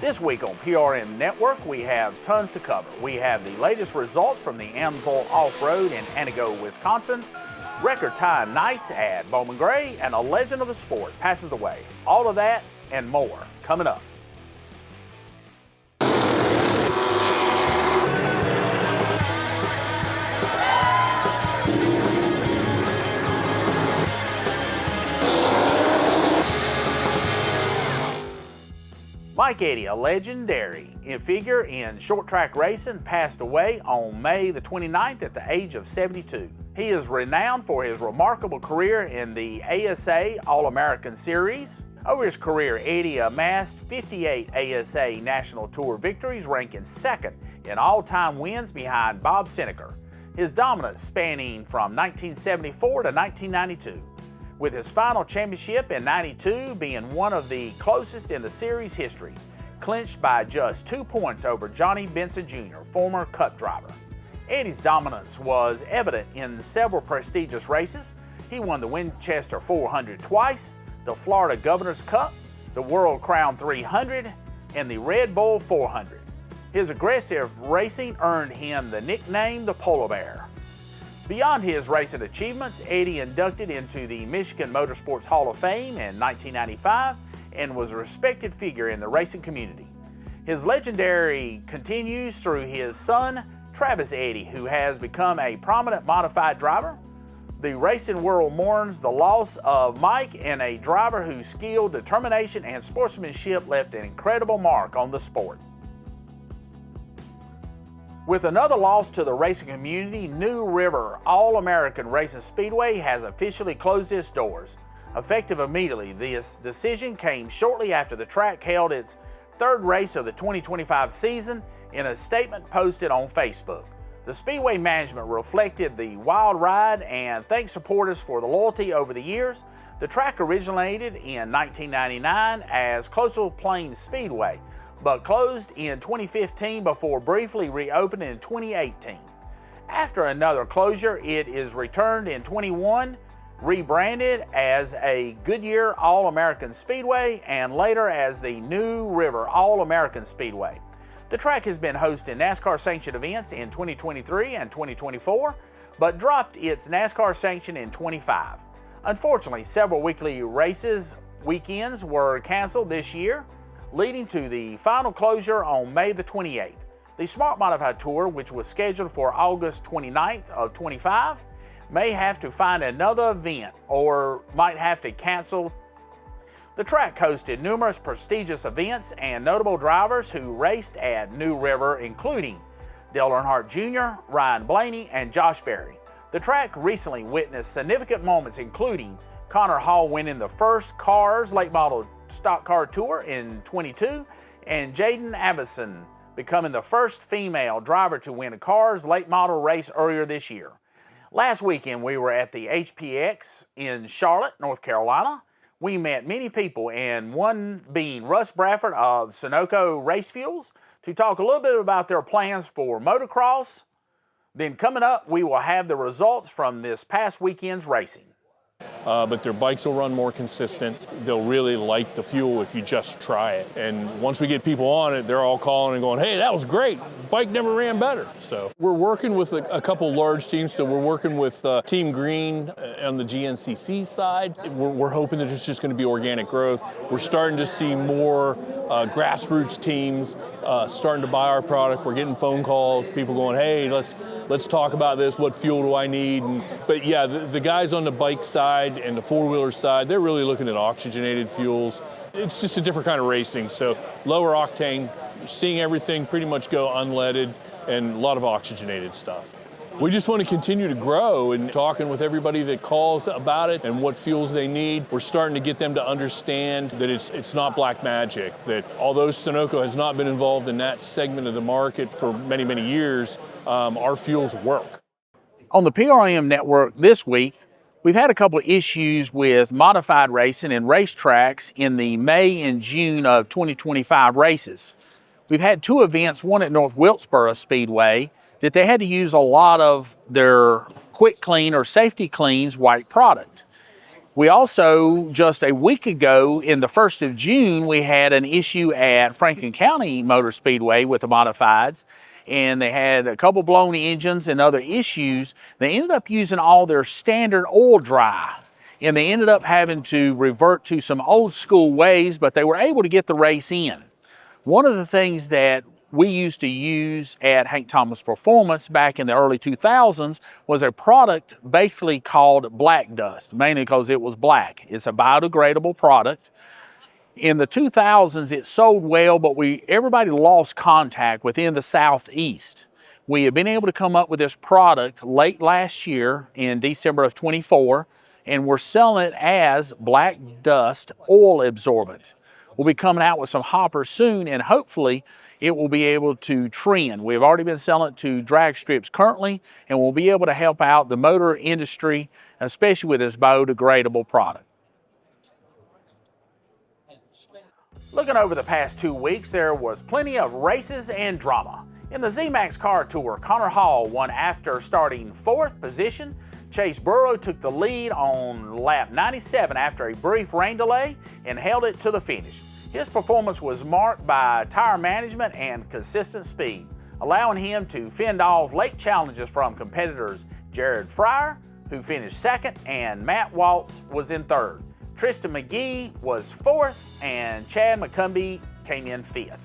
This week on PRM Network, we have tons to cover. We have the latest results from the Amsoil Off-Road in Antigo, Wisconsin, record time nights at Bowman Gray, and a legend of the sport passes away. All of that and more coming up. Mike Eddy, a legendary figure in short track racing, passed away on May the 29th at the age of 72. He is renowned for his remarkable career in the ASA All-American Series. Over his career, Eddy amassed 58 ASA National Tour victories, ranking second in all-time wins behind Bob Seneker. His dominance spanning from 1974 to 1992. With his final championship in '92 being one of the closest in the series history, clinched by just 2 points over Johnny Benson Jr., former Cup driver. Eddy's dominance was evident in several prestigious races. He won the Winchester 400 twice, the Florida Governor's Cup, the World Crown 300, and the Red Bull 400. His aggressive racing earned him the nickname the Polar Bear. Beyond his racing achievements, Eddy inducted into the Michigan Motorsports Hall of Fame in 1995 and was a respected figure in the racing community. His legendary continues through his son, Travis Eddy, who has become a prominent modified driver. The racing world mourns the loss of Mike and a driver whose skill, determination, and sportsmanship left an incredible mark on the sport. With another loss to the racing community, New River All-American Racing Speedway has officially closed its doors. Effective immediately, this decision came shortly after the track held its third race of the 2025 season. In a statement posted on Facebook, the Speedway management reflected the wild ride and thanked supporters for the loyalty over the years. The track originated in 1999 as Coastal Plains Speedway, but closed in 2015 before briefly reopening in 2018. After another closure, it is returned in 21, rebranded as a Goodyear All-American Speedway and later as the New River All-American Speedway. The track has been hosting NASCAR-sanctioned events in 2023 and 2024, but dropped its NASCAR sanction in 25. Unfortunately, several weekly weekends were canceled this year, leading to the final closure on May the 28th. The Smart Modified Tour, which was scheduled for August 29th of 25, may have to find another event or might have to cancel. The track hosted numerous prestigious events and notable drivers who raced at New River, including Dale Earnhardt Jr., Ryan Blaney, and Josh Berry. The track recently witnessed significant moments, including Connor Hall winning the first Cars late model stock car tour in 22, and Jaden Avison becoming the first female driver to win a Cars late model race earlier this year. Last weekend, we were at the HPX in Charlotte, North Carolina. We met many people, and one being Russ Bradford of Sunoco Race Fuels, to talk a little bit about their plans for motocross. Then coming up, we will have the results from this past weekend's racing. But their bikes will run more consistent. They'll really like the fuel if you just try it. And once we get people on it, they're all calling and going, hey, that was great. Bike never ran better. So we're working with a couple large teams. So we're working with Team Green on the GNCC side. We're hoping that it's just going to be organic growth. We're starting to see more grassroots teams starting to buy our product. We're getting phone calls, people going, hey, let's talk about this. What fuel do I need? But yeah, the guys on the bike side and the four-wheeler side, they're really looking at oxygenated fuels. It's just a different kind of racing. So lower octane, seeing everything pretty much go unleaded and a lot of oxygenated stuff. We just want to continue to grow and talking with everybody that calls about it and what fuels they need. We're starting to get them to understand that it's not black magic, that although Sunoco has not been involved in that segment of the market for many, many years, our fuels work. On the PRM network this week, we've had a couple of issues with modified racing and racetracks in the May and June of 2025 races. We've had two events, one at North Wilkesboro Speedway, that they had to use a lot of their quick clean or safety cleans white product. We also, just a week ago, in the 1st of June, we had an issue at Franklin County Motor Speedway with the modifieds, and they had a couple blown engines and other issues. They ended up using all their standard oil dry, and they ended up having to revert to some old school ways, but they were able to get the race in. One of the things that we used to use at Hank Thomas Performance back in the early 2000s was a product basically called black dust, mainly because it was black. It's a biodegradable product. In the 2000s, it sold well, but everybody lost contact within the Southeast. We have been able to come up with this product late last year in December of 24, and we're selling it as black dust oil absorbent. We'll be coming out with some hoppers soon, and hopefully it will be able to trend. We've already been selling it to drag strips currently, and we'll be able to help out the motor industry, especially with this biodegradable product. Looking over the past 2 weeks, there was plenty of races and drama. In the Z-Max Car Tour, Connor Hall won after starting 4th position. Chase Burrow took the lead on lap 97 after a brief rain delay and held it to the finish. His performance was marked by tire management and consistent speed, allowing him to fend off late challenges from competitors Jared Fryer, who finished 2nd, and Matt Waltz was in 3rd. Tristan McGee was 4th, and Chad McCumbee came in 5th.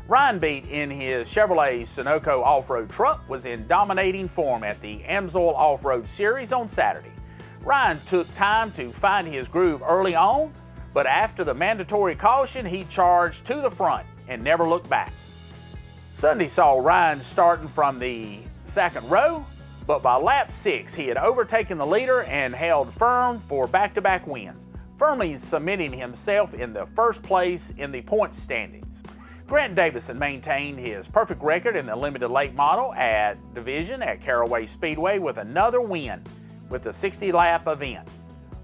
Ryan Beat in his Chevrolet Sunoco off-road truck was in dominating form at the Amsoil Off-Road Series on Saturday. Ryan took time to find his groove early on, but after the mandatory caution, he charged to the front and never looked back. Sunday saw Ryan starting from the 2nd row, but by lap 6, he had overtaken the leader and held firm for back-to-back wins, firmly cementing himself in the 1st place in the points standings. Grant Davison maintained his perfect record in the limited late model at division at Caraway Speedway with another win with the 60-lap event.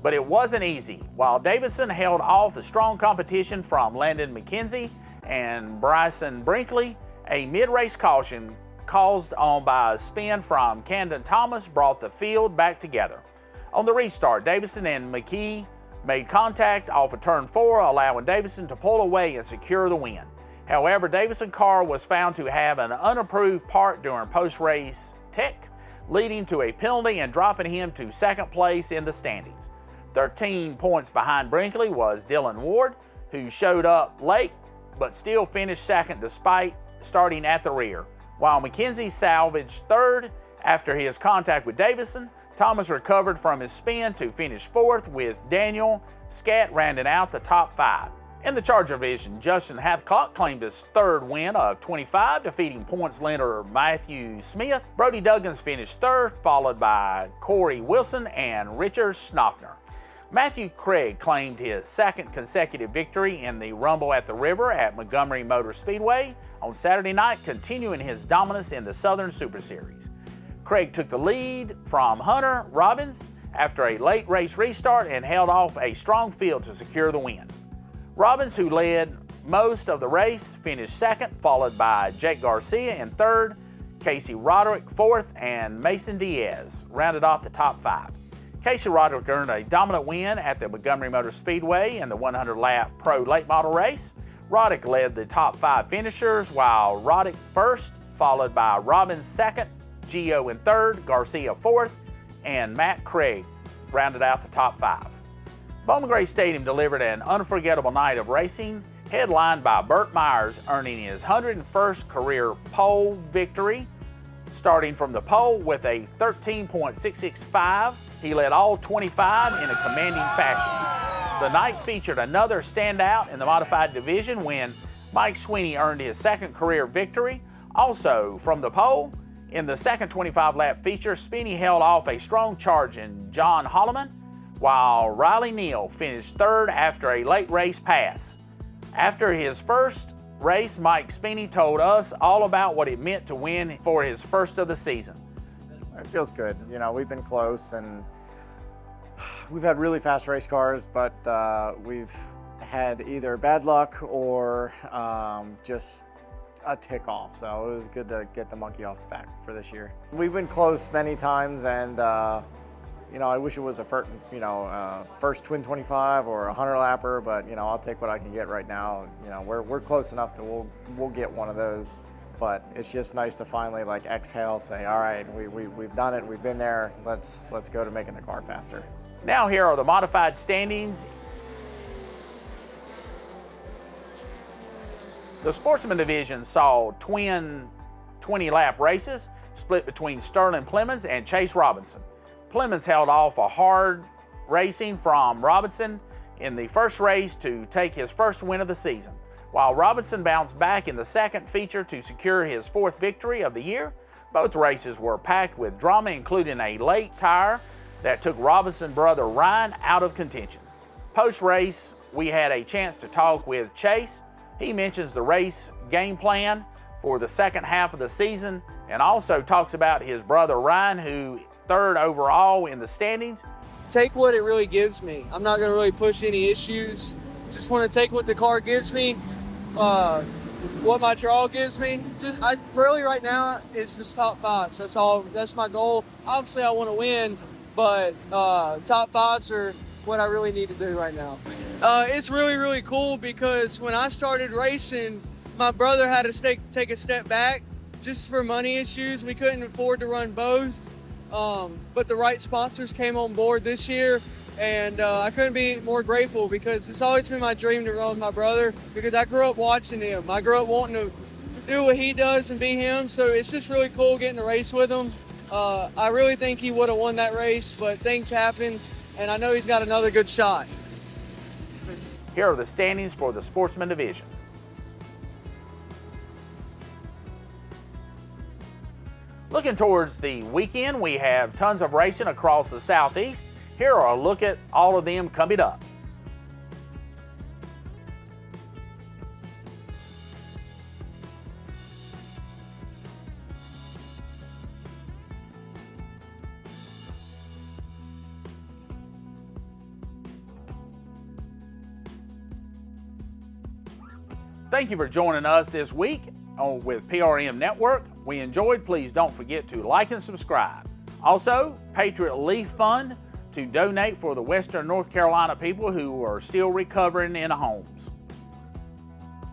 But it wasn't easy. While Davison held off the strong competition from Landon McKenzie and Bryson Brinkley, a mid-race caution caused on by a spin from Camden Thomas brought the field back together. On the restart, Davison and McKee made contact off of turn 4, allowing Davison to pull away and secure the win. However, Davison's car was found to have an unapproved part during post-race tech, leading to a penalty and dropping him to 2nd place in the standings. 13 points behind Brinkley was Dylan Ward, who showed up late but still finished 2nd despite starting at the rear. While McKenzie salvaged 3rd after his contact with Davison, Thomas recovered from his spin to finish 4th, with Daniel Scat rounding out the top 5. In the Charger division, Justin Hathcock claimed his 3rd win of 25, defeating points leader Matthew Smith. Brody Duggins finished 3rd, followed by Corey Wilson and Richard Schnoffner. Matthew Craig claimed his 2nd consecutive victory in the Rumble at the River at Montgomery Motor Speedway on Saturday night, continuing his dominance in the Southern Super Series. Craig took the lead from Hunter Robbins after a late race restart and held off a strong field to secure the win. Robbins, who led most of the race, finished 2nd, followed by Jake Garcia in 3rd, Casey Roderick 4th, and Mason Diaz rounded off the top 5. Casey Roderick earned a dominant win at the Montgomery Motor Speedway in the 100-lap Pro Late Model race. Roderick led the top 5 finishers, while Roddick 1st, followed by Robbins 2nd, Gio in 3rd, Garcia 4th, and Matt Craig rounded out the top 5. Bowman Gray Stadium delivered an unforgettable night of racing, headlined by Burt Myers earning his 101st career pole victory. Starting from the pole with a 13.665, he led all 25 in a commanding fashion. The night featured another standout in the modified division when Mike Sweeney earned his 2nd career victory. Also from the pole, in the second 25-lap feature, Sweeney held off a strong charge in John Holloman, while Riley Neal finished 3rd after a late race pass. After his first race, Mike Sweeney told us all about what it meant to win for his first of the season. It feels good. You know, we've been close and we've had really fast race cars, but we've had either bad luck or just a tick off. So it was good to get the monkey off the back for this year. We've been close many times, and you know, I wish it was a first twin 25 or a 100 lapper, but you know, I'll take what I can get right now. You know, we're close enough that we'll get one of those. But it's just nice to finally like exhale, say, all right, we've done it, we've been there. Let's go to making the car faster. Now here are the modified standings. The Sportsman division saw twin 20-lap races split between Sterling Plemons and Chase Robinson. Plemons held off a hard racing from Robinson in the first race to take his first win of the season, while Robinson bounced back in the second feature to secure his fourth victory of the year. Both races were packed with drama, including a late tire that took Robinson's brother Ryan out of contention. Post-race, we had a chance to talk with Chase. He mentions the race game plan for the second half of the season and also talks about his brother Ryan, who third overall in the standings. Take what it really gives me. I'm not going to really push any issues. Just want to take what the car gives me, what my draw gives me. Really right now, it's just top fives. That's all. That's my goal. Obviously, I want to win, but top fives are what I really need to do right now. It's really, really cool because when I started racing, my brother had to take a step back just for money issues. We couldn't afford to run both, but the right sponsors came on board this year, and I couldn't be more grateful because it's always been my dream to run with my brother because I grew up watching him. I grew up wanting to do what he does and be him, so it's just really cool getting to race with him. I really think he would have won that race, but things happened, and I know he's got another good shot. Here are the standings for the Sportsman division. Looking towards the weekend, we have tons of racing across the Southeast. Here are a look at all of them coming up. Thank you for joining us this week with PRM Network. We enjoyed. Please don't forget to like and subscribe. Also, Patriot Leaf Fund to donate for the Western North Carolina people who are still recovering in homes.